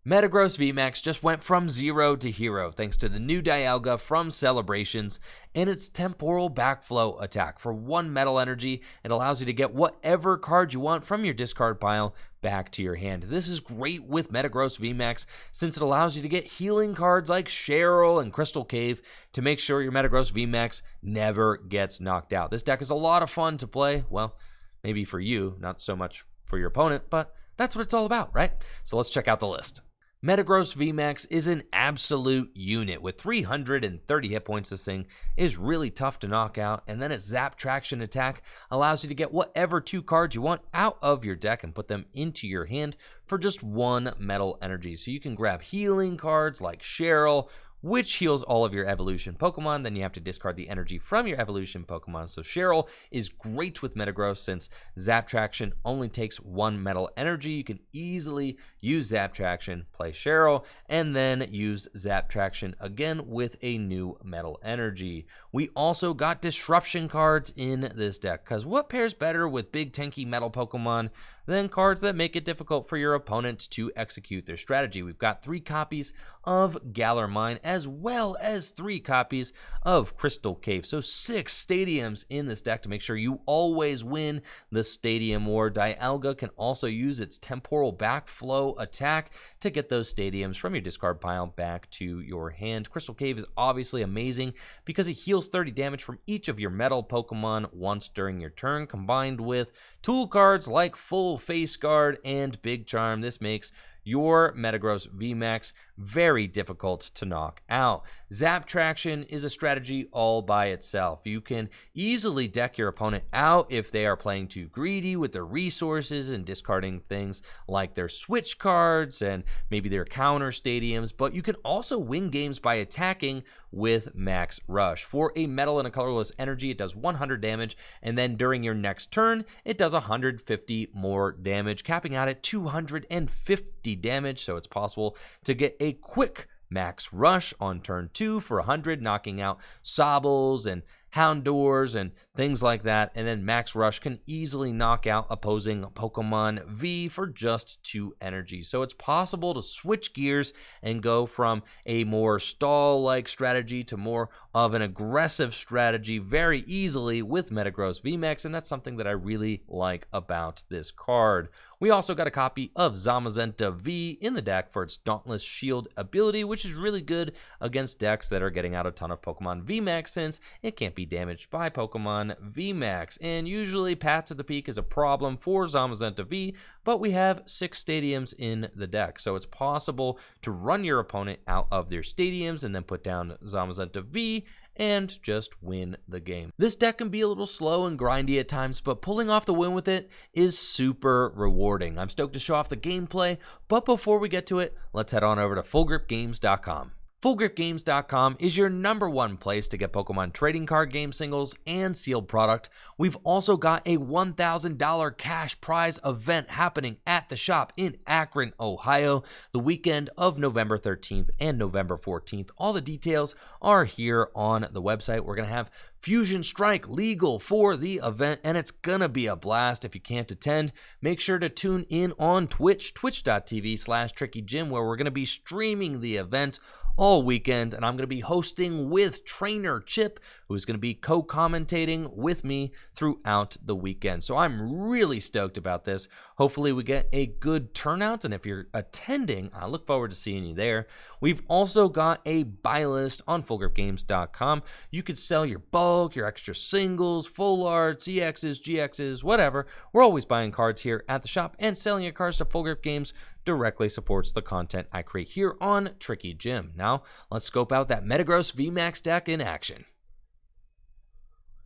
Metagross VMAX just went from 0 to hero thanks to the new Dialga from Celebrations and its temporal backflow attack. For 1 metal energy, it allows you to get whatever card you want from your discard pile back to your hand. This is great with Metagross VMAX since it allows you to get healing cards like Cheryl and Crystal Cave to make sure your Metagross VMAX never gets knocked out. This deck is a lot of fun to play. Well, maybe for you, not so much for your opponent, but that's what it's all about, right? So let's check out the list. Metagross VMAX is an absolute unit. With 330 hit points, this thing is really tough to knock out, and then its Zap Traction attack allows you to get whatever 2 cards you want out of your deck and put them into your hand for just 1 metal energy. So you can grab healing cards like Cheryl, which heals all of your evolution Pokemon. Then you have to discard the energy from your evolution Pokemon. So Cheryl is great with Metagross since Zap Traction only takes 1 metal energy. You can easily use Zap Traction, play Cheryl, and then use Zap Traction again with a new metal energy. We also got disruption cards in this deck, because what pairs better with big tanky metal Pokemon than cards that make it difficult for your opponent to execute their strategy. We've got 3 copies of Galarmine as well as 3 copies of Crystal Cave. So 6 stadiums in this deck to make sure you always win the Stadium War. Dialga can also use its temporal backflow attack to get those stadiums from your discard pile back to your hand. Crystal Cave is obviously amazing because it heals 30 damage from each of your metal Pokemon once during your turn, combined with tool cards like Full Face Guard and Big Charm. This makes your Metagross VMAX very difficult to knock out. Zap Traction is a strategy all by itself. You can easily deck your opponent out if they are playing too greedy with their resources and discarding things like their switch cards and maybe their counter stadiums, but you can also win games by attacking with Max Rush. For a metal and a colorless energy, it does 100 damage, and then during your next turn, it does 150 more damage, capping out at 250 damage, so it's possible to get a quick Max Rush on turn 2 for 100, knocking out Sobbles and Houndours and things like that, and then Max Rush can easily knock out opposing Pokemon V for just 2 energy. So it's possible to switch gears and go from a more stall-like strategy to more of an aggressive strategy very easily with Metagross VMAX, and that's something that I really like about this card. We also got a copy of Zamazenta V in the deck for its Dauntless Shield ability, which is really good against decks that are getting out a ton of Pokemon VMAX since it can't be damaged by Pokemon VMAX. And usually Path to the Peak is a problem for Zamazenta V, but we have 6 stadiums in the deck, so it's possible to run your opponent out of their stadiums and then put down Zamazenta V and just win the game. This deck can be a little slow and grindy at times, but pulling off the win with it is super rewarding. I'm stoked to show off the gameplay, but before we get to it, let's head on over to FullGripGames.com. FullGripGames.com is your #1 place to get Pokemon trading card game singles and sealed product. We've also got a $1,000 cash prize event happening at the shop in Akron, Ohio, the weekend of November 13th and November 14th. All the details are here on the website. We're going to have Fusion Strike legal for the event, and it's going to be a blast. If you can't attend, make sure to tune in on Twitch, twitch.tv/TrickyJim, where we're going to be streaming the event all weekend, and I'm going to be hosting with Trainer Chip, who's going to be co-commentating with me throughout the weekend. So I'm really stoked about this. Hopefully we get a good turnout, and if you're attending, I look forward to seeing you there. We've also got a buy list on FullGripGames.com. You could sell your bulk, your extra singles, full arts, EXs, GXs, whatever. We're always buying cards here at the shop, and selling your cards to Full Grip Games directly supports the content I create here on Tricky Jim. Now, let's scope out that Metagross VMAX deck in action.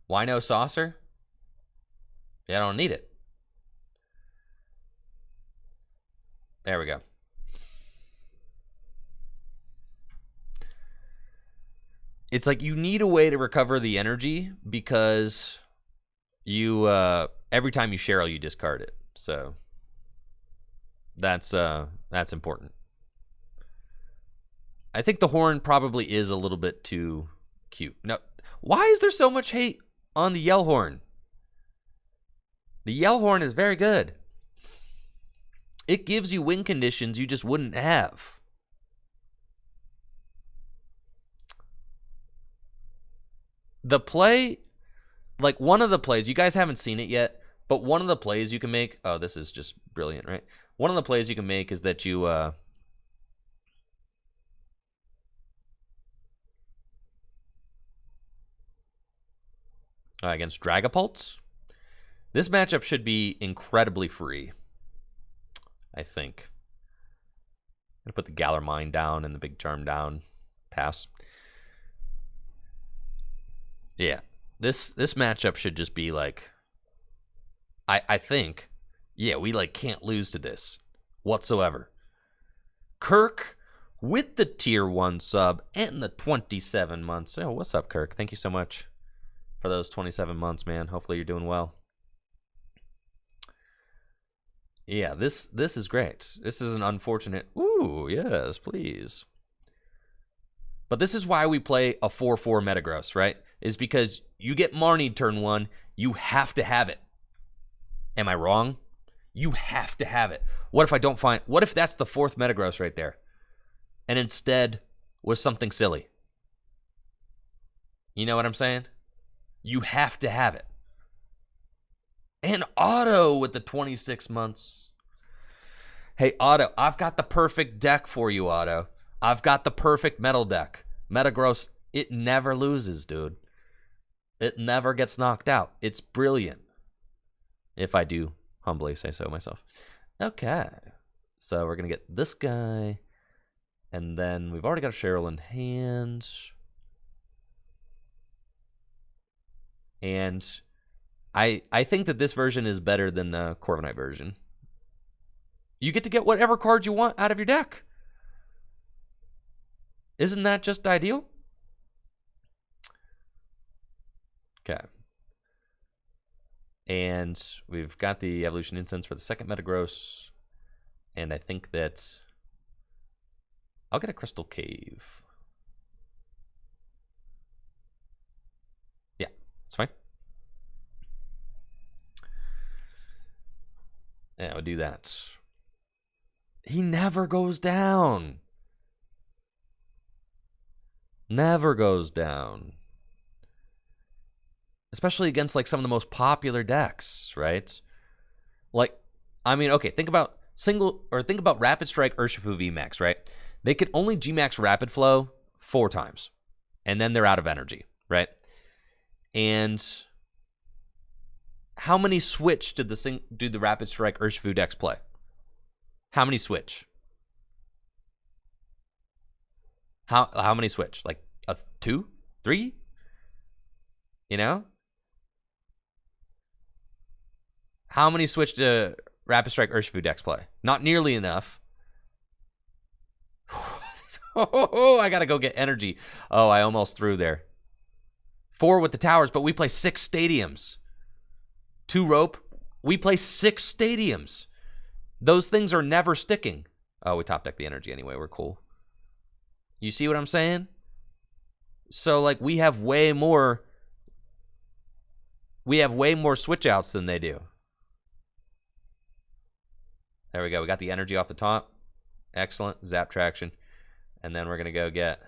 Why no saucer? Yeah, I don't need it. There we go. It's like you need a way to recover the energy because you every time you Cheryl, you discard it. So that's important. I think the horn probably is a little bit too cute. No, why is there so much hate on the yell horn? The yell horn is very good. It gives you win conditions you just wouldn't have. The play, like one of the plays, you guys haven't seen it yet, but one of the plays you can make, oh, this is just brilliant, right? One of the plays you can make is that you, against Dragapults. This matchup should be incredibly free, I think. I'm going to put the Galar Mine down and the Big Charm down. Pass. Yeah. This matchup should just be like, I think, yeah, we like can't lose to this whatsoever. Kirk with the tier 1 sub and the 27 months. Oh, what's up, Kirk? Thank you so much for those 27 months, man. Hopefully you're doing well. Yeah, this is great. This is an unfortunate. Ooh, yes, please. But this is why we play a 4/4 Metagross, right? Is because you get Marnied turn 1, you have to have it. Am I wrong? You have to have it. What if I don't find... What if that's the 4th Metagross right there? And instead was something silly? You know what I'm saying? You have to have it. And Otto with the 26 months. Hey, Otto, I've got the perfect deck for you, Otto. I've got the perfect metal deck. Metagross, it never loses, dude. It never gets knocked out. It's brilliant. If I do humbly say so myself. Okay. So we're going to get this guy. And then we've already got a Cheryl in hand. And I think that this version is better than the Corviknight version. You get to get whatever card you want out of your deck. Isn't that just ideal? Okay. And we've got the Evolution Incense for the second Metagross. And I think that I'll get a Crystal Cave. Yeah, it's fine. Yeah, we'll do that. He never goes down. Never goes down. Especially against like some of the most popular decks, right? Like, I mean, okay, think about Rapid Strike Urshifu VMAX, right? They could only Gmax Rapid Flow 4 times. And then they're out of energy, right? And how many switch did the Rapid Strike Urshifu decks play? How many switch? How many switch? Like a 2, 3? You know? How many switch to Rapid Strike Urshifu decks play? Not nearly enough. Oh, I gotta go get energy. Oh, I almost threw there. 4 with the towers, but we play 6 stadiums. 2 rope. We play 6 stadiums. Those things are never sticking. Oh, we top deck the energy anyway. We're cool. You see what I'm saying? So, like, we have way more switch outs than they do. There we go. We got the energy off the top. Excellent. Zap traction. And then we're going to go get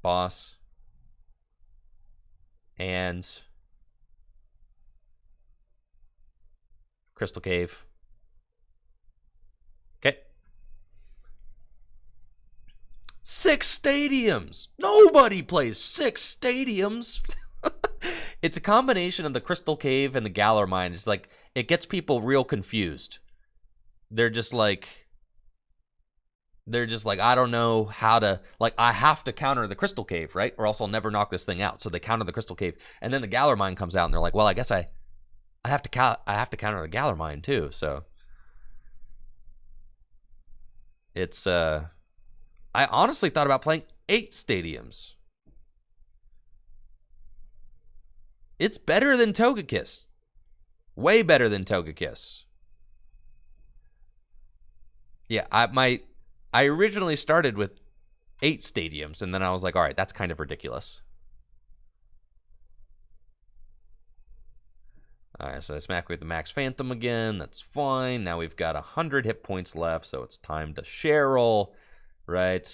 Boss. And Crystal Cave. Okay. 6 stadiums. Nobody plays 6 stadiums. It's a combination of the Crystal Cave and the Galar Mine. It's like, it gets people real confused. They're just like, I don't know how to, like, I have to counter the Crystal Cave, right? Or else I'll never knock this thing out. So they counter the Crystal Cave. And then the Galar Mine comes out and they're like, well, I guess I have to counter the Galar Mine too. So it's, I honestly thought about playing 8 stadiums. It's better than Togekiss. Way better than Togekiss. Yeah, I originally started with 8 stadiums, and then I was like, all right, that's kind of ridiculous. All right, so I smack with the Max Phantom again. That's fine. Now we've got 100 hit points left, so it's time to Cheryl, right?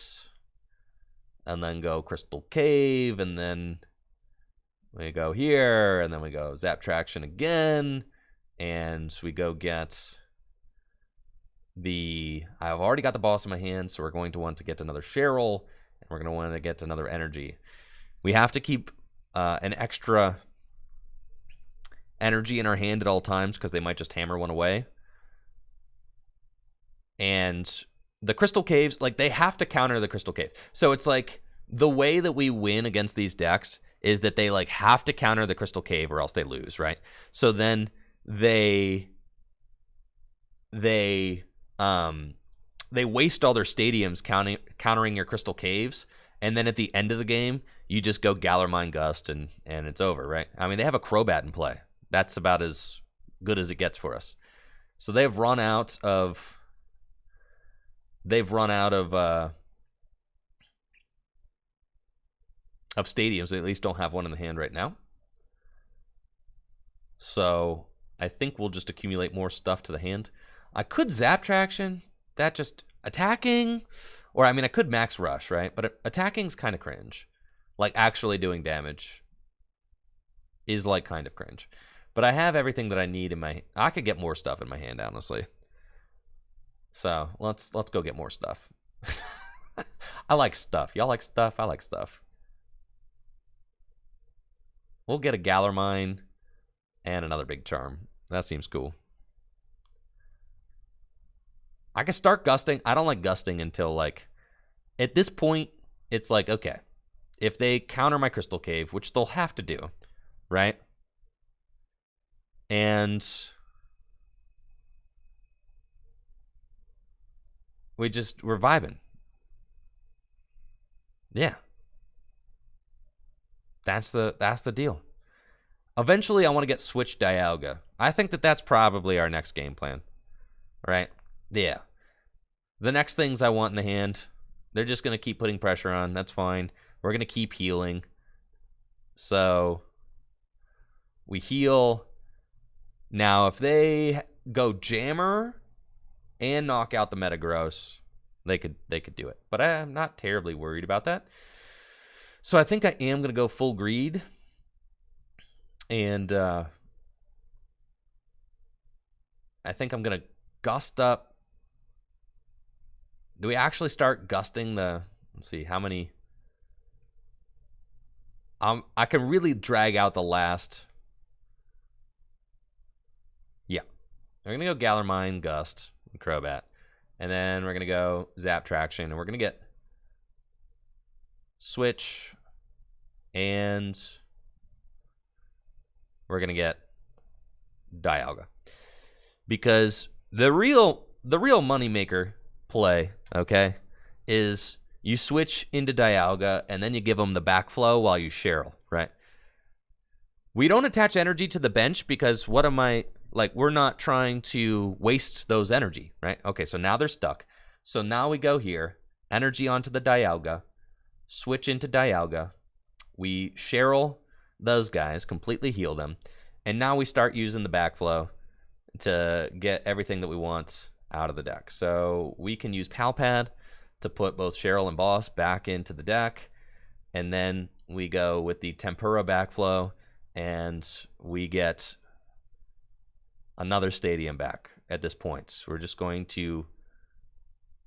And then go Crystal Cave, and then we go here, and then we go Zap Traction again, and we go get I've already got the boss in my hand, so we're going to want to get another Cheryl, and we're going to want to get another energy. We have to keep an extra energy in our hand at all times because they might just hammer one away. And the Crystal Caves, like, they have to counter the Crystal Cave. So it's like the way that we win against these decks is that they like have to counter the Crystal Cave or else they lose, right? So then they waste all their stadiums countering your Crystal Caves, and then at the end of the game, you just go Gallermine Gust and it's over, right? I mean, they have a Crobat in play. That's about as good as it gets for us. So they've run out of stadiums. They at least don't have one in the hand right now. So I think we'll just accumulate more stuff to the hand. I could Zap Traction. That just attacking, or I mean, I could Max Rush, right? But attacking's kind of cringe. Like actually doing damage is like kind of cringe. But I have everything that I need in my. I could get more stuff in my hand, honestly. So let's go get more stuff. I like stuff. Y'all like stuff? I like stuff. We'll get a Gallermine and another big charm. That seems cool. I can start gusting. I don't like gusting until, like, at this point, it's like, okay, if they counter my Crystal Cave, which they'll have to do, right? And we're vibing. Yeah. That's the deal. Eventually, I want to get switched Dialga. I think that's probably our next game plan, right? Yeah. The next things I want in the hand, they're just going to keep putting pressure on. That's fine. We're going to keep healing. So we heal. Now, if they go Jammer and knock out the Metagross, they could do it. But I'm not terribly worried about that. So I think I am going to go full greed. And I think I'm going to gust up. Do we actually start gusting the... Let's see, how many... I can really drag out the last... Yeah. We're going to go Gallermine, Gust, and Crobat. And then we're going to go Zap Traction. And we're going to get Switch. And we're going to get Dialga. Because the real moneymaker play, okay, is you switch into Dialga and then you give them the backflow while you Cheryl, right? We don't attach energy to the bench because we're not trying to waste those energy, right? Okay, so now they're stuck. So now we go here, energy onto the Dialga, switch into Dialga, we Cheryl those guys, completely heal them, and now we start using the backflow to get everything that we want out of the deck. So we can use Palpad to put both Cheryl and Boss back into the deck, and then we go with the Tempura backflow, and we get another stadium back at this point. So we're just going to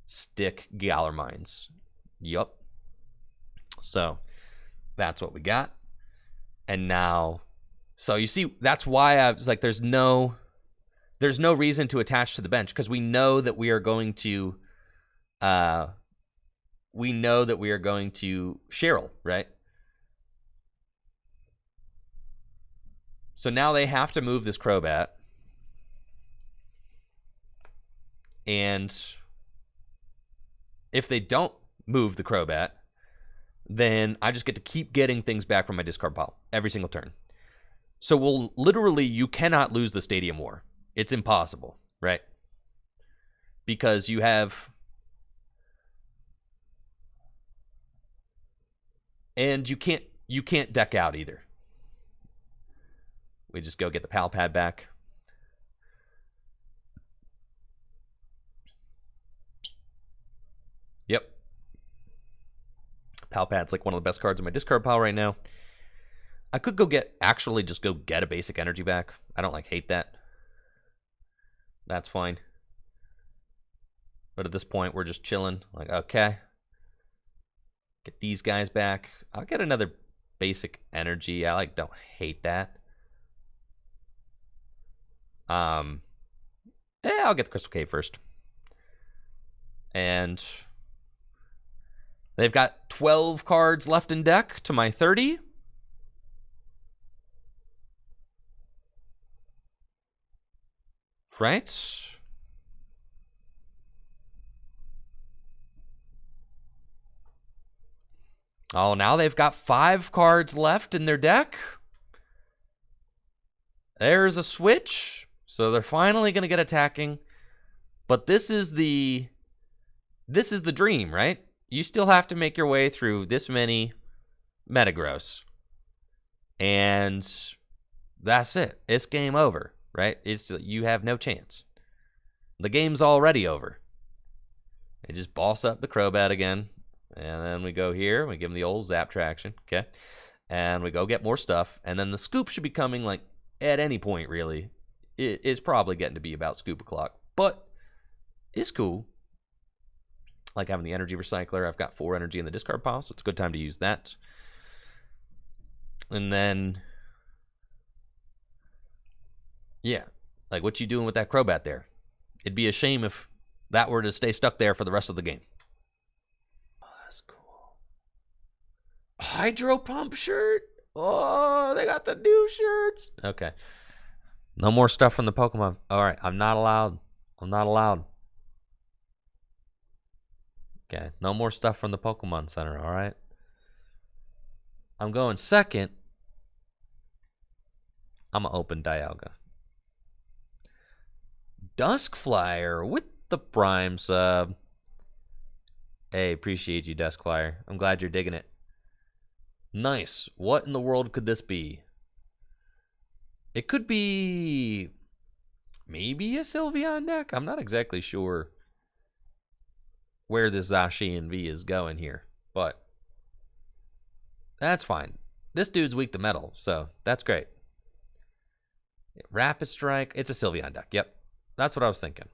stick Gallermines. Yup. So that's what we got. And now, so you see, that's why I was like, there's no reason to attach to the bench because we know that we are going to Cheryl, right? So now they have to move this Crobat. And if they don't move the Crobat, then I just get to keep getting things back from my discard pile every single turn. So you cannot lose the Stadium War. It's impossible, right? Because you have... And you can't deck out either. we just go get the Pal Pad back. Yep. Pal Pad's like one of the best cards in my discard pile right now. I could actually just go get a basic energy back. I don't hate that. That's fine. But at this point, we're just chilling. Like, okay. Get these guys back. I'll get another basic energy. I don't hate that. Yeah, I'll get the Crystal Cave first. And they've got 12 cards left in deck to my 30. Right? Oh, now they've got 5 cards left in their deck. There's a switch. So they're finally going to get attacking. But this is the dream, right? You still have to make your way through this many Metagross. And that's it. It's game over, right? You have no chance. The game's already over. They just boss up the Crobat again. And then we go here. We give them the old Zap Traction. Okay. And we go get more stuff. And then the Scoop should be coming at any point, really. It is probably getting to be about Scoop o'clock. But it's cool. I like having the Energy Recycler. I've got 4 energy in the discard pile, so it's a good time to use that. And then, yeah, what you doing with that Crobat there? It'd be a shame if that were to stay stuck there for the rest of the game. Oh, that's cool. Hydro Pump shirt? Oh, they got the new shirts. Okay. No more stuff from the Pokemon. All right, I'm not allowed. Okay, no more stuff from the Pokemon Center, all right? I'm going second. I'm going to open Dialga. Duskflyer with the Prime sub. Hey, appreciate you, Duskflyer. I'm glad you're digging it. Nice. What in the world could this be? It could be maybe a Sylveon deck. I'm not exactly sure where this Zacian V is going here, but that's fine. This dude's weak to metal, so that's great. Rapid Strike. It's a Sylveon deck. Yep. That's what I was thinking.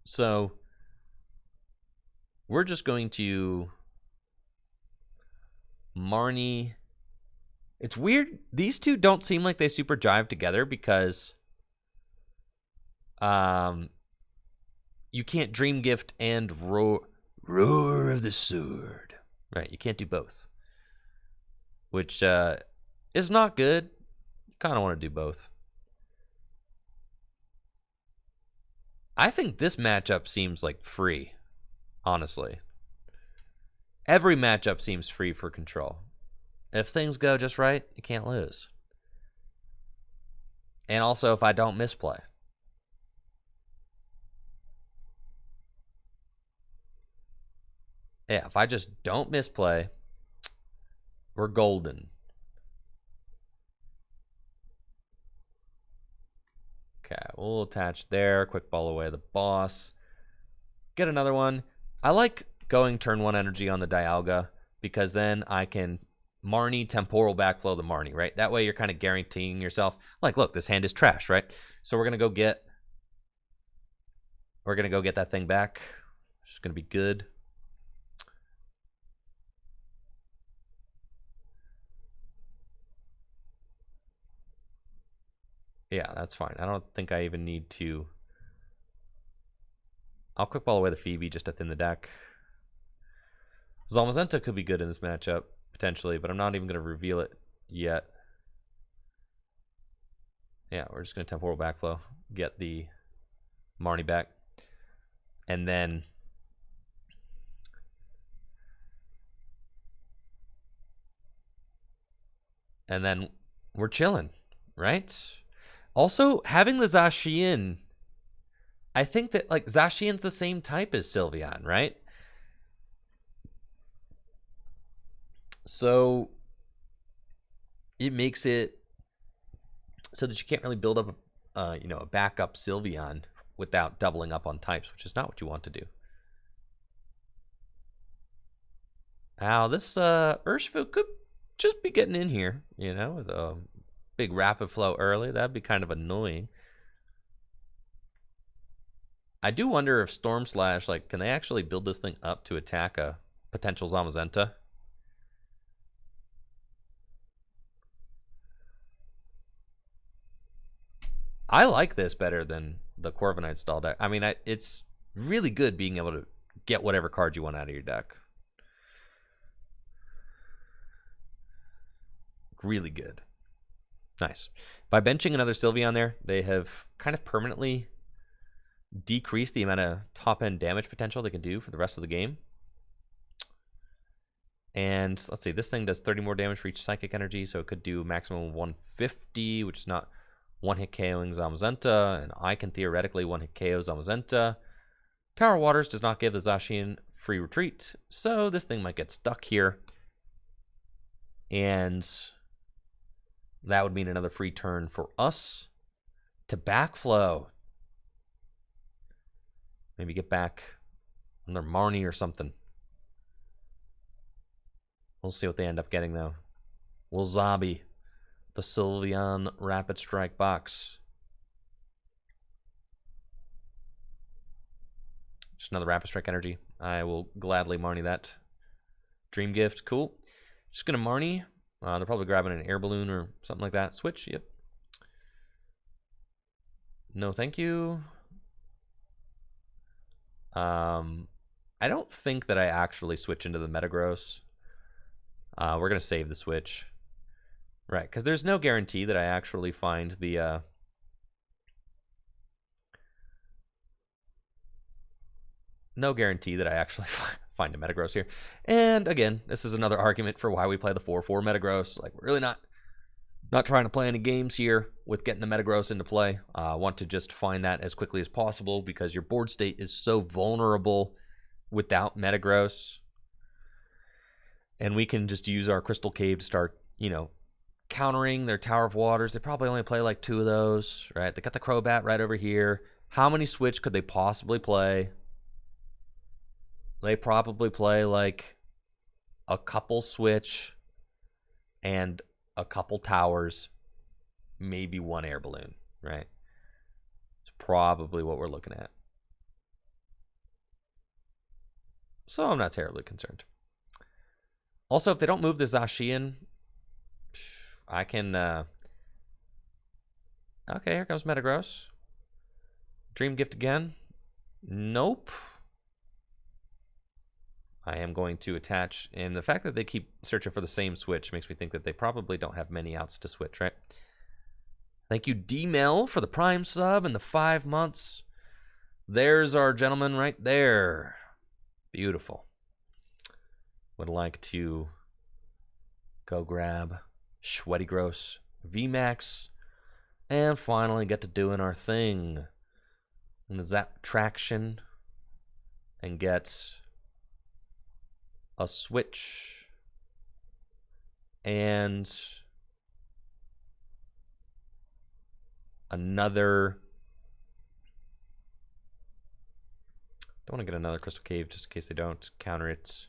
So we're just going to Marnie. It's weird. These two don't seem like they super jive together because you can't Dream Gift and Roar of the Sword. Right, you can't do both. Which is not good. You kind of want to do both. I think this matchup seems free, honestly. Every matchup seems free for Control. If things go just right, you can't lose. And also if I don't misplay. Yeah, if I just don't misplay, we're golden. Okay, we'll attach there. Quick ball away the boss. Get another one. I like going turn 1 energy on the Dialga because then I can Marnie temporal backflow the Marnie, right? That way you're kind of guaranteeing yourself, look, this hand is trash, right? So we're gonna go get that thing back. Which is gonna be good. Yeah, that's fine. I don't think I even need to. I'll quick ball away the Phoebe just to thin the deck. Zalmazenta could be good in this matchup, potentially, but I'm not even going to reveal it yet. Yeah, we're just going to temporal backflow, get the Marnie back, and then we're chilling, right? Also, having the Zacian, I think that Zacian's the same type as Sylveon, right? So it makes it so that you can't really build up a backup Sylveon without doubling up on types, which is not what you want to do. Now, this Urshifu could just be getting in here, with a big rapid flow early. That'd be kind of annoying. I do wonder if Storm Slash, can they actually build this thing up to attack a potential Zamazenta? I like this better than the Corviknight stall deck. I mean, it's really good being able to get whatever card you want out of your deck. Really good. Nice. By benching another Sylveon there, they have kind of permanently decreased the amount of top-end damage potential they can do for the rest of the game. And let's see, this thing does 30 more damage for each Psychic Energy, so it could do a maximum of 150, which is not one-hit KOing Zamazenta, and I can theoretically one-hit KO Zamazenta. Tower Waters does not give the Zacian free retreat, so this thing might get stuck here. And that would mean another free turn for us to backflow. Maybe get back another Marnie or something. We'll see what they end up getting, though. Wasabi, the Sylveon Rapid Strike box. Just another Rapid Strike Energy. I will gladly Marnie that. Dream Gift, cool. Just going to Marnie. They're probably grabbing an air balloon or something like that. Switch, yep. No, thank you. I don't think that I actually switch into the Metagross. We're going to save the switch. Right, because there's no guarantee that I actually find the... no guarantee that I actually find a Metagross here. And again, this is another argument for why we play the 4-4 Metagross. Like, we're really not trying to play any games here with getting the Metagross into play. I want to just find that as quickly as possible because your board state is so vulnerable without Metagross. And we can just use our Crystal Cave to start, countering their Tower of Waters. They probably only play like 2 of those, right? They got the Crobat right over here. How many switch could they possibly play? They probably play like a couple switch and a couple towers, maybe 1 air balloon, right? It's probably what we're looking at. So I'm not terribly concerned. Also, if they don't move the Zacian, I can... Okay, here comes Metagross. Dream Gift again. Nope. I am going to attach, and the fact that they keep searching for the same switch makes me think that they probably don't have many outs to switch, right? Thank you, D-Mel, for the Prime sub and the 5 months. There's our gentleman right there. Beautiful. Would like to go grab Metagross VMAX and finally get to doing our thing. And the Zap Traction and get a switch and another... Don't want to get another Crystal Cave just in case they don't counter it.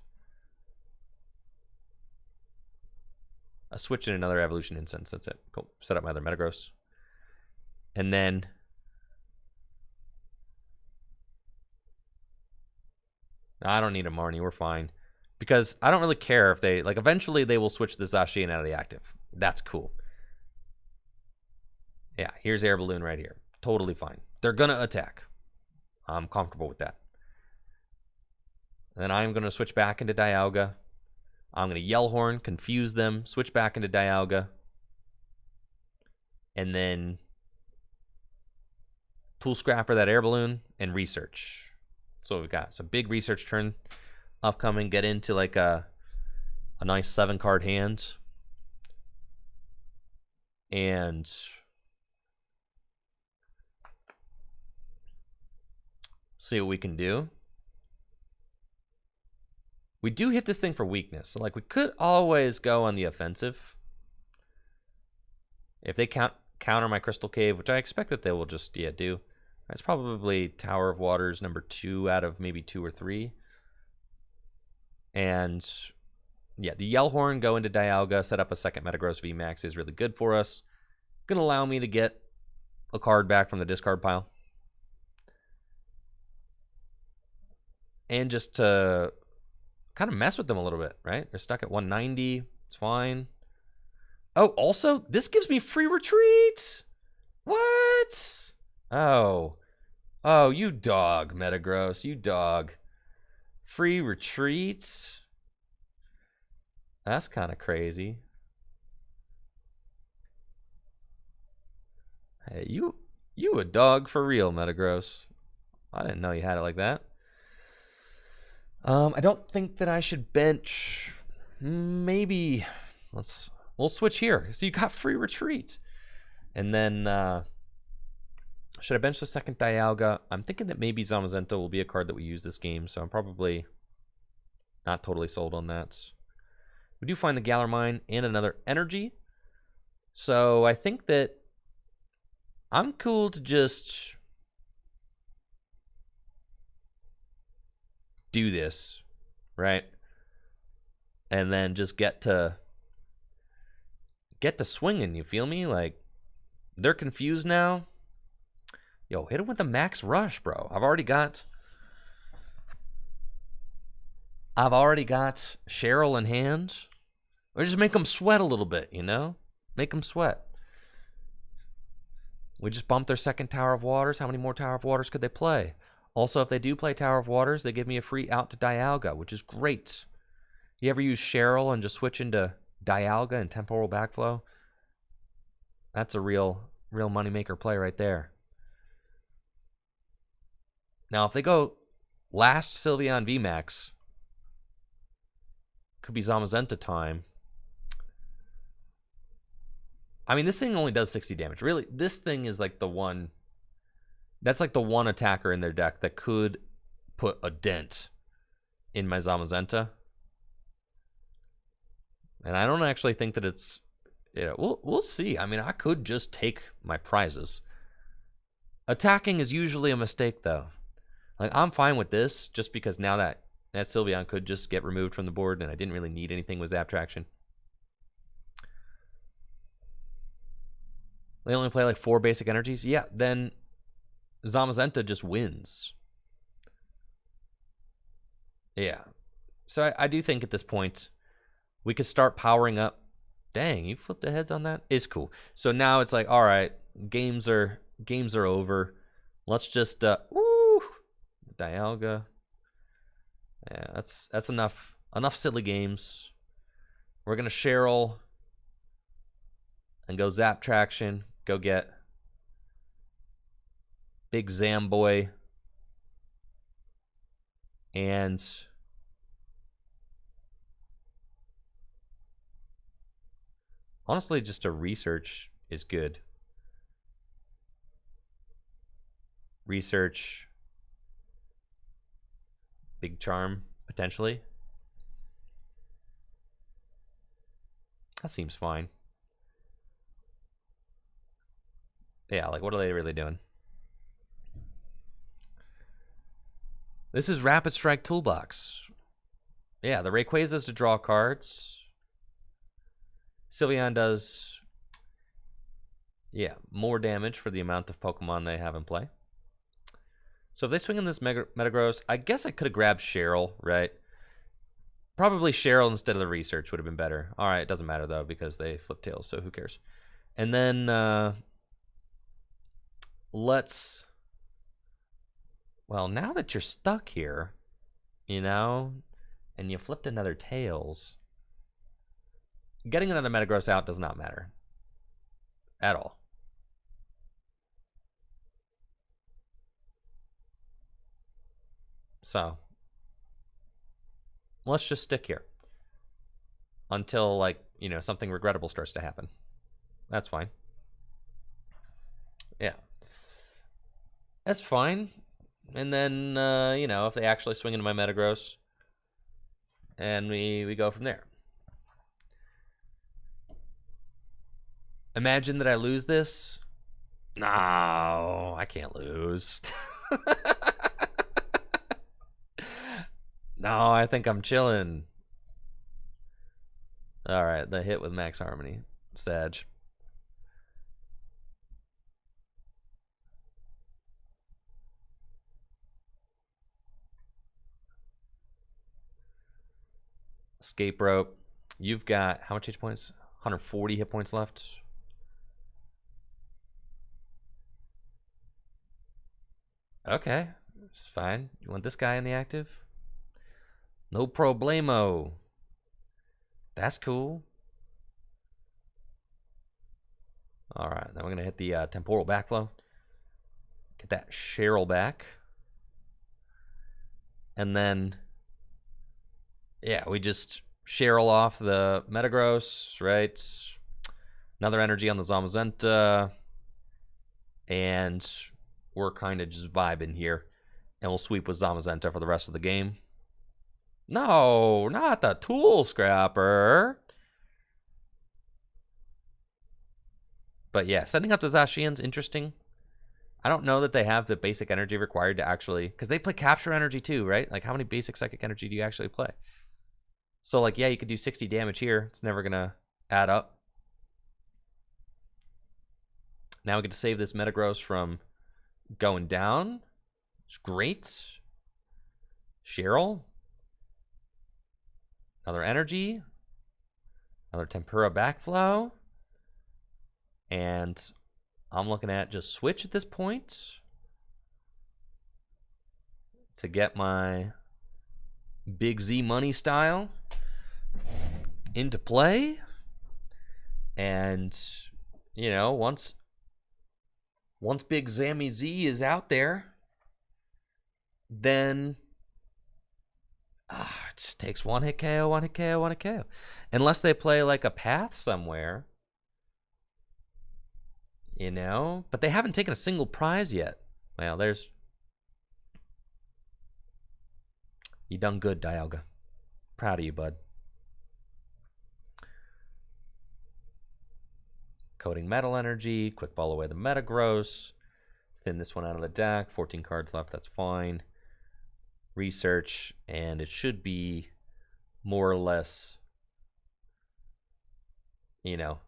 A switch and another Evolution Incense. That's it. Cool. Set up my other Metagross. And then I don't need a Marnie. We're fine. Because I don't really care if they... Like, eventually they will switch the Zacian out of the active. That's cool. Yeah, here's Air Balloon right here. Totally fine. They're going to attack. I'm comfortable with that. Then I'm going to switch back into Dialga. I'm going to Yell Horn, confuse them, switch back into Dialga. And then Tool Scrapper that Air Balloon and Research. That's what we've got. So big Research turn upcoming. Get into like a nice 7-card hand. And see what we can do. We do hit this thing for weakness. So, like, we could always go on the offensive. If they counter my Crystal Cave, which I expect that they will just, do. It's probably Tower of Waters number 2 out of maybe 2 or 3. And, yeah, the Yellhorn go into Dialga, set up a second Metagross VMAX is really good for us. Going to allow me to get a card back from the discard pile. And just to kind of mess with them a little bit, right? They're stuck at 190. It's fine. Oh, also, this gives me free retreat. What? Oh. Oh, you dog, Metagross. You dog. Free retreats? That's kind of crazy. Hey, you a dog for real, Metagross. I didn't know you had it like that. I don't think that I should bench. Maybe we'll switch here. So you got free retreat. And then should I bench the second Dialga? I'm thinking that maybe Zamazenta will be a card that we use this game, so I'm probably not totally sold on that. We do find the Galar Mine and another energy. So I think that I'm cool to just do this, right? And then just get to swinging, you feel me? Like, they're confused now. Yo, hit him with the max rush, bro. I've already got Cheryl in hand. Or just make them sweat a little bit, you know? Make them sweat. We just bumped their second Tower of Waters. How many more Tower of Waters could they play? Also, if they do play Tower of Waters, they give me a free out to Dialga, which is great. You ever use Cheryl and just switch into Dialga and Temporal Backflow? That's a real moneymaker play right there. Now, if they go last Sylveon VMAX, could be Zamazenta time. I mean, this thing only does 60 damage. Really, this thing is like the one... That's like the one attacker in their deck that could put a dent in my Zamazenta. And I don't actually think that it's... we'll see. I mean, I could just take my prizes. Attacking is usually a mistake, though. Like, I'm fine with this, just because now that Sylveon could just get removed from the board, and I didn't really need anything with Zap Traction. They only play like 4 basic energies? Yeah, then Zamazenta just wins. Yeah. So I do think at this point, we could start powering up. Dang, you flipped the heads on that? It's cool. So now it's like, all right, games are over. Let's just woo, Dialga. Yeah, that's enough silly games. We're gonna Cheryl and go Zap Traction. Go get Big Zamboy. And honestly, just a research is good. Research. Big Charm, potentially. That seems fine. Yeah, like, what are they really doing? This is Rapid Strike Toolbox. Yeah, the Rayquaza's to draw cards. Sylveon does, more damage for the amount of Pokemon they have in play. So if they swing in this Metagross, I guess I could have grabbed Cheryl, right? Probably Cheryl instead of the Research would have been better. All right, it doesn't matter, though, because they flip tails, so who cares? And then well, now that you're stuck here, you know, and you flipped another Tails, getting another Metagross out does not matter at all. So let's just stick here until, like, you know, something regrettable starts to happen. That's fine. Yeah. That's fine. And then, you know, if they actually swing into my Metagross, and we go from there. Imagine that I lose this. No, I can't lose. No, I think I'm chilling. All right, the hit with Max Harmony. Sag. Escape rope. You've got how much hit points? 140 hit points left. Okay, it's fine. You want this guy in the active? No problemo. That's cool. All right, then we're gonna hit the temporal backflow. Get that Cheryl back. And then, yeah, we just Cheryl off the Metagross, right? Another energy on the Zamazenta. And we're kind of just vibing here. And we'll sweep with Zamazenta for the rest of the game. No, not the Tool Scrapper. But yeah, setting up the Zacian's interesting. I don't know that they have the basic energy required to actually... Because they play Capture Energy too, right? Like, how many basic Psychic Energy do you actually play? So, like, yeah, you could do 60 damage here. It's never going to add up. Now we get to save this Metagross from going down. It's great. Cheryl. Another energy. Another Tempura backflow. And I'm looking at just switch at this point to get my Big Z money style into play. And, you know, once Big Zammy Z is out there, then it just takes one hit KO, one hit KO, one hit KO. Unless they play like a path somewhere, you know, but they haven't taken a single prize yet. Well, there's... You done good, Dialga. Proud of you, bud. Coding Metal Energy. Quick Ball away the Metagross. Thin this one out of the deck. 14 cards left. That's fine. Research. And it should be more or less, you know,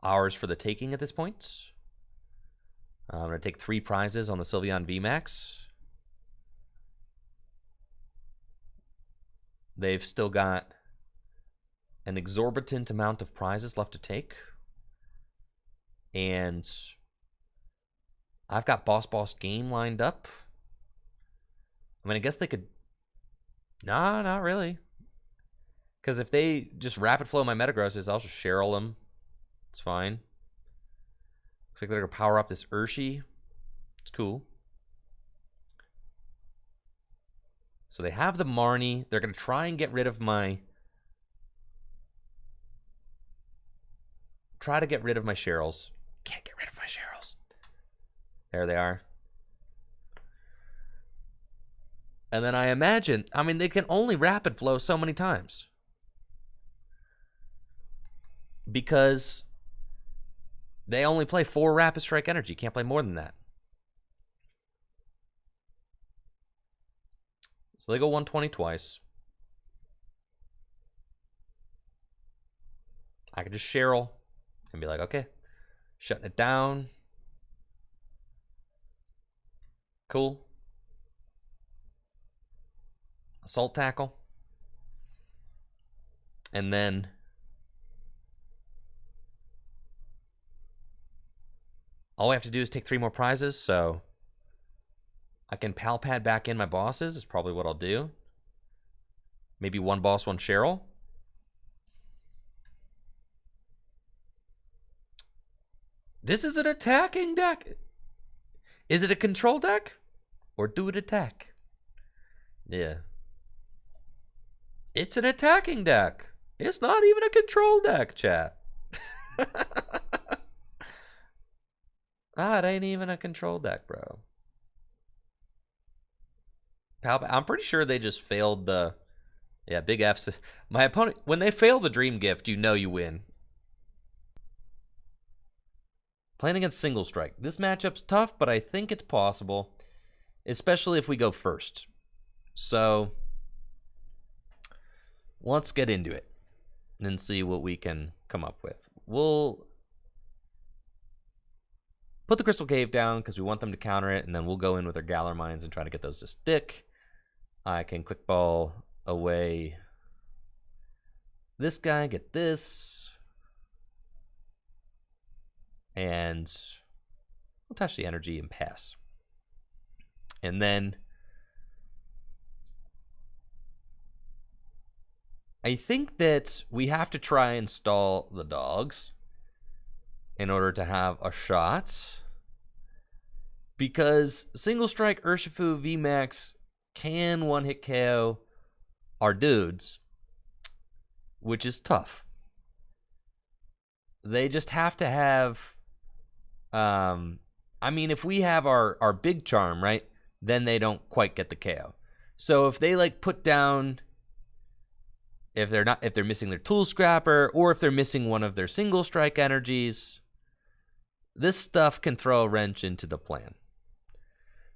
ours for the taking at this point. I'm going to take 3 prizes on the Sylveon VMAX. They've still got an exorbitant amount of prizes left to take. And I've got Boss Game lined up. I mean, I guess they could... Nah, not really. Because if they just rapid flow my Metagrosses, I'll just Cheryl them. It's fine. Looks like they're going to power up this Urshi. It's cool. So they have the Marnie. They're going to try and get rid of my... Try to get rid of my Cheryls. Can't get rid of my Cheryls. There they are. And then I imagine... I mean, they can only rapid flow so many times. Because... they only play 4 Rapid Strike Energy. Can't play more than that. So they go 120 twice. I could just Cheryl and be like, okay, shutting it down. Cool. Assault Tackle. And then... all I have to do is take 3 more prizes, so I can pal pad back in my bosses is probably what I'll do. Maybe 1 boss, 1 Cheryl. This is an attacking deck. Is it a control deck? Or do it attack? Yeah. It's an attacking deck. It's not even a control deck, chat. It ain't even a control deck, bro. I'm pretty sure they just failed the... Yeah, big F's. My opponent... When they fail the Dream Gift, you know you win. Playing against Single Strike. This matchup's tough, but I think it's possible, especially if we go first. So let's get into it and see what we can come up with. We'll put the Crystal Cave down because we want them to counter it, and then we'll go in with our Galar Mines and try to get those to stick. I can quick ball away this guy, get this, and we'll touch the energy and pass. And then I think that we have to try and stall the dogs in order to have a shot, because Single Strike Urshifu VMAX can one-hit KO our dudes, which is tough. They just have to have, I mean, if we have our big charm, right, then they don't quite get the KO. So if they like put down, if they're missing their Tool Scrapper, or if they're missing one of their Single Strike energies, this stuff can throw a wrench into the plan.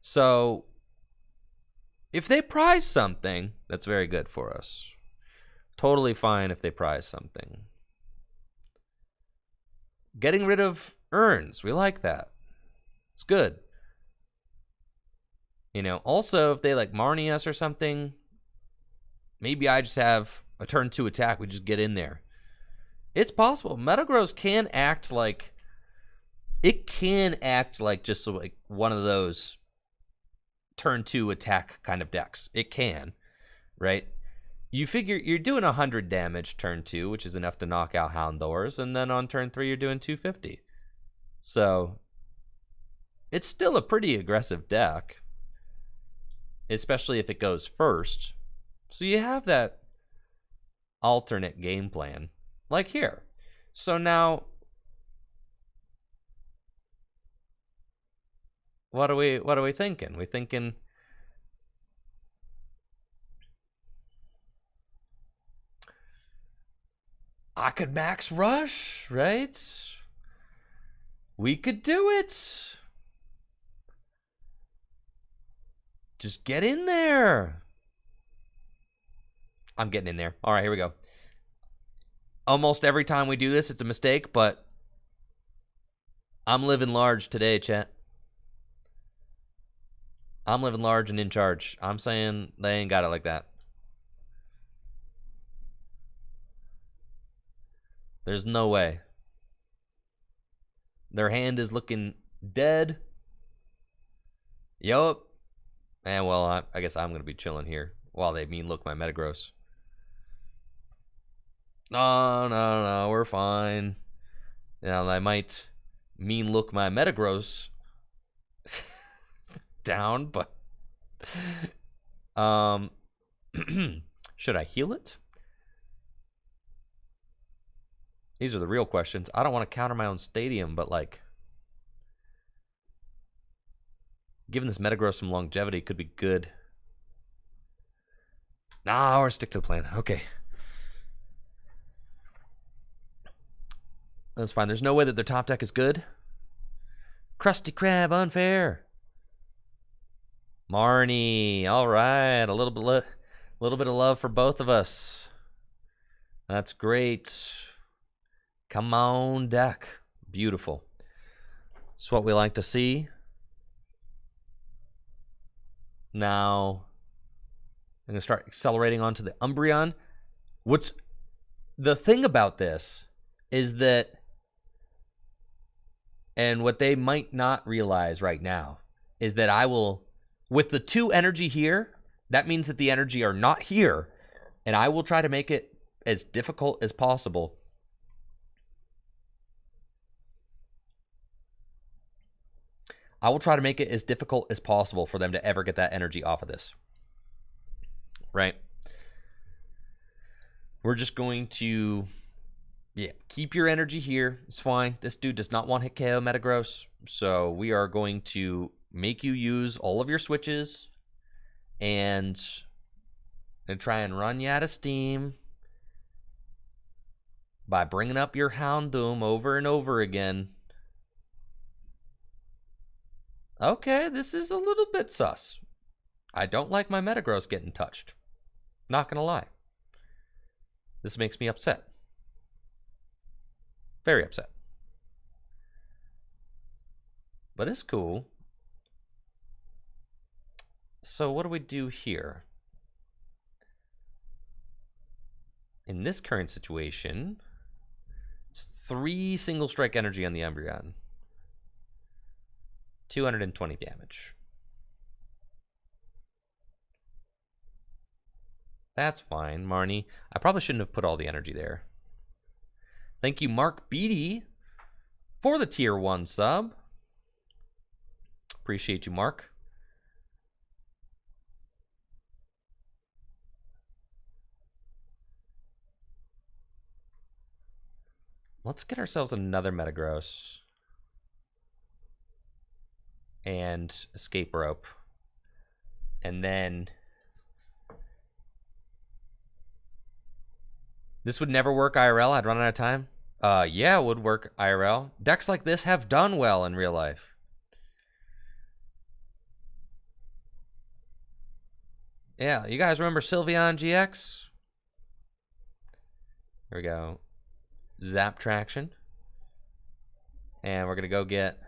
So if they prize something, that's very good for us. Totally fine if they prize something. Getting rid of urns, we like that. It's good. You know, also if they like Marnie us or something, maybe I just have a turn 2 attack, we just get in there. It's possible. Metagross can act like, it can act like just like one of those turn 2 attack kind of decks. It can, right? You figure you're doing 100 damage turn 2, which is enough to knock out Houndours, and then on turn 3 you're doing 250. So it's still a pretty aggressive deck, especially if it goes first. So you have that alternate game plan, like here. So now, what are we thinking? We're thinking I could max rush, right? We could do it. Just get in there. I'm getting in there. All right, here we go. Almost every time we do this, it's a mistake, but I'm living large today, chat. I'm living large and in charge. I'm saying they ain't got it like that. There's no way. Their hand is looking dead. Yup. And well, I guess I'm going to be chilling here while they mean look my Metagross. No, we're fine. You know, I might mean look my Metagross down, but should I heal it? These are the real questions. I don't want to counter my own stadium, but like giving this Metagross some longevity could be good. Nah, or stick to the plan. Okay. That's fine. There's no way that their top deck is good. Krusty Krab, unfair. Marnie, all right. A little bit of love for both of us. That's great. Come on, deck. Beautiful. That's what we like to see. Now, I'm going to start accelerating onto the Umbreon. What's the thing about this is that, and what they might not realize right now, is that I will, with the 2 energy here, that means that the energy are not here, and I will try to make it as difficult as possible. I will try to make it as difficult as possible for them to ever get that energy off of this. Right? We're just going to, keep your energy here. It's fine. This dude does not want hit KO Metagross. So we are going to make you use all of your switches and try and run you out of steam by bringing up your Houndoom over and over again. Okay, this is a little bit sus. I don't like my Metagross getting touched. Not gonna lie. This makes me upset. Very upset. But it's cool. So what do we do here? In this current situation, it's 3 single strike energy on the Umbreon. 220 damage. That's fine, Marnie. I probably shouldn't have put all the energy there. Thank you, Mark Beatty, for the tier 1 sub. Appreciate you, Mark. Let's get ourselves another Metagross. And escape rope. And then... This would never work IRL. I'd run out of time. Yeah, it would work IRL. Decks like this have done well in real life. Yeah, you guys remember Sylveon GX? Here we go. Zap Traction. And we're going to go get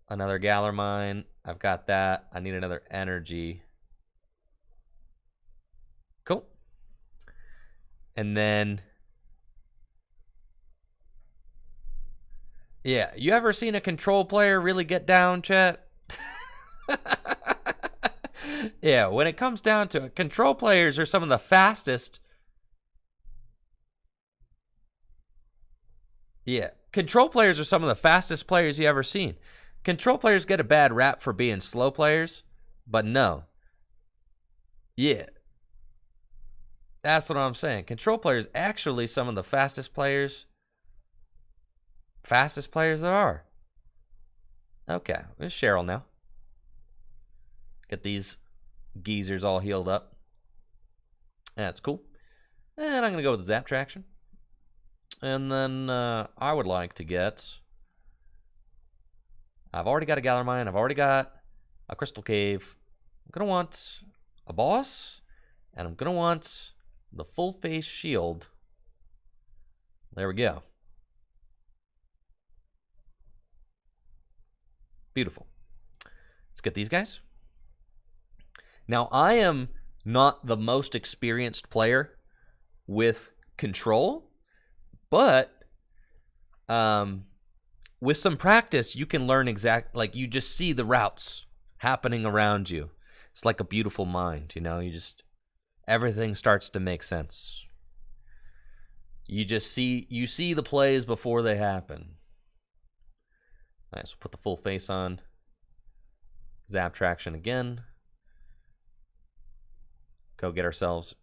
another Galar Mine. I've got that. I need another energy. Cool. And then... Yeah, you ever seen a control player really get down, chat? Yeah, when it comes down to it, control players are some of the fastest. Yeah, control players are some of the fastest players you ever seen. Control players get a bad rap for being slow players, but no. Yeah. That's what I'm saying. Control players actually some of the fastest players. Fastest players there are. Okay, there's Cheryl now. Get these geezers all healed up. That's cool. And I'm going to go with Zap Traction. And then I would like to get... I've already got a Galar Mine. I've already got a Crystal Cave. I'm going to want a boss. And I'm going to want the full face shield. There we go. Beautiful. Let's get these guys. Now, I am not the most experienced player with control, but with some practice, you can learn like you just see the routes happening around you. It's like a beautiful mind, you know, everything starts to make sense. You see the plays before they happen. All right, so put the full face on. Zap Traction again. Go get ourselves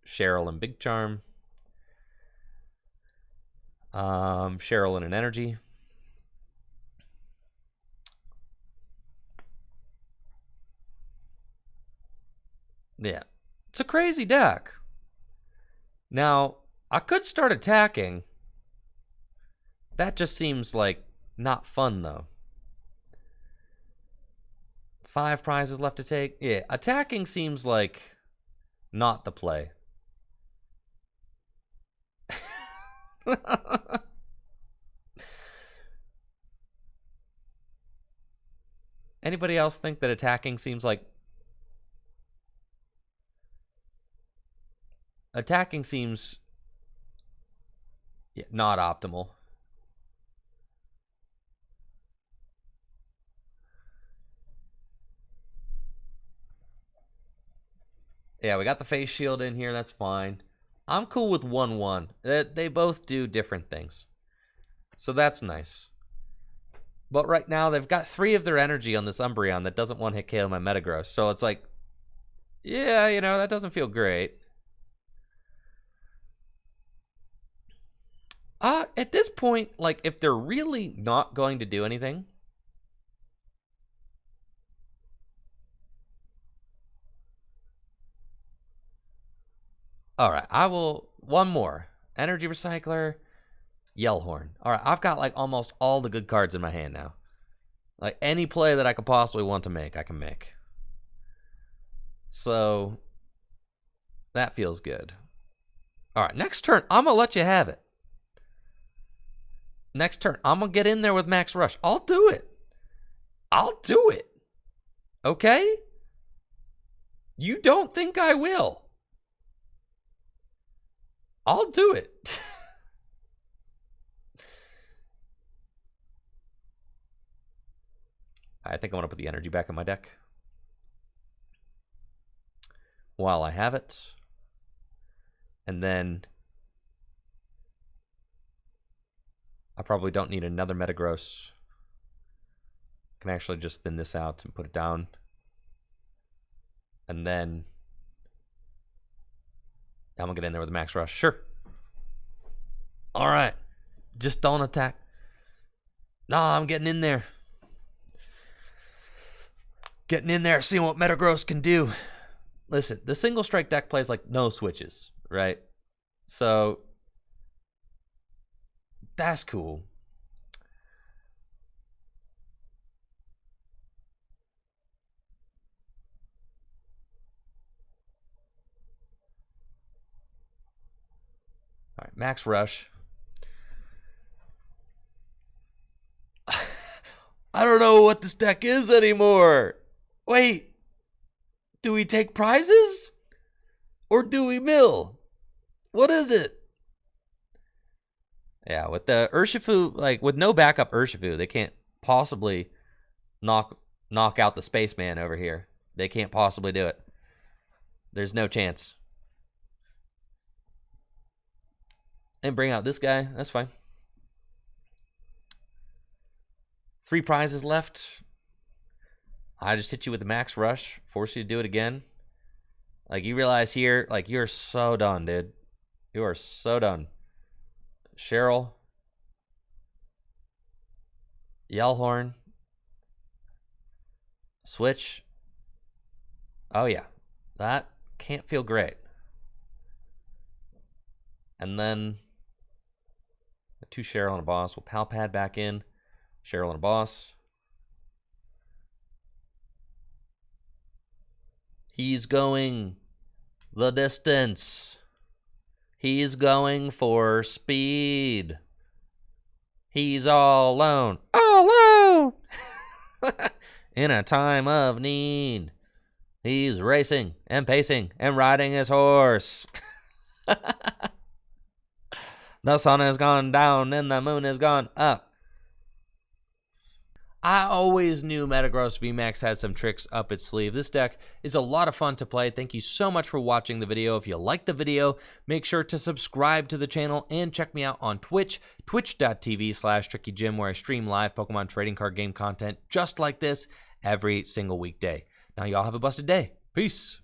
Cheryl and Big Charm. Cheryl and an energy. Yeah. It's a crazy deck. Now, I could start attacking. That just seems like not fun, though. 5 prizes left to take. Yeah, attacking seems like not the play. Anybody else think that attacking seems like... Attacking seems... Yeah, not optimal. Yeah, we got the face shield in here. That's fine. I'm cool with 1-1. They both do different things. So that's nice. But right now, they've got 3 of their energy on this Umbreon that doesn't one-hit KO my Metagross. So it's like, yeah, you know, that doesn't feel great. At this point, like, if they're really not going to do anything... All right, I will... One more. Energy Recycler, Yellhorn. All right, I've got, like, almost all the good cards in my hand now. Like, any play that I could possibly want to make, I can make. So, that feels good. All right, next turn, I'm going to let you have it. Next turn, I'm going to get in there with Max Rush. I'll do it. I'll do it. Okay? You don't think I will. I'll do it. I think I want to put the energy back in my deck while I have it. And then I probably don't need another Metagross. I can actually just thin this out and put it down. And then I'm going to get in there with a Max Rush. Sure. All right. Just don't attack. No, I'm getting in there. Getting in there, seeing what Metagross can do. Listen, the single strike deck plays like no switches, right? So that's cool. All right, Max Rush. I don't know what this deck is anymore. Wait, do we take prizes? Or do we mill? What is it? Yeah, with the Urshifu, like with no backup Urshifu, they can't possibly knock out the spaceman over here. They can't possibly do it. There's no chance. And bring out this guy. That's fine. 3 prizes left. I just hit you with the Max Rush. Force you to do it again. Like, you realize here, like, you're so done, dude. You are so done. Cheryl. Yellhorn. Switch. Oh, yeah. That can't feel great. And then 2 Cheryl and a boss. We'll Pal Pad back in. Cheryl and a boss. He's going the distance. He's going for speed. He's all alone. All alone! In a time of need. He's racing and pacing and riding his horse. The sun has gone down and the moon has gone up. I always knew Metagross VMAX had some tricks up its sleeve. This deck is a lot of fun to play. Thank you so much for watching the video. If you liked the video, make sure to subscribe to the channel and check me out on Twitch, twitch.tv/TrickyJim, where I stream live Pokemon trading card game content just like this every single weekday. Now, y'all have a busted day. Peace.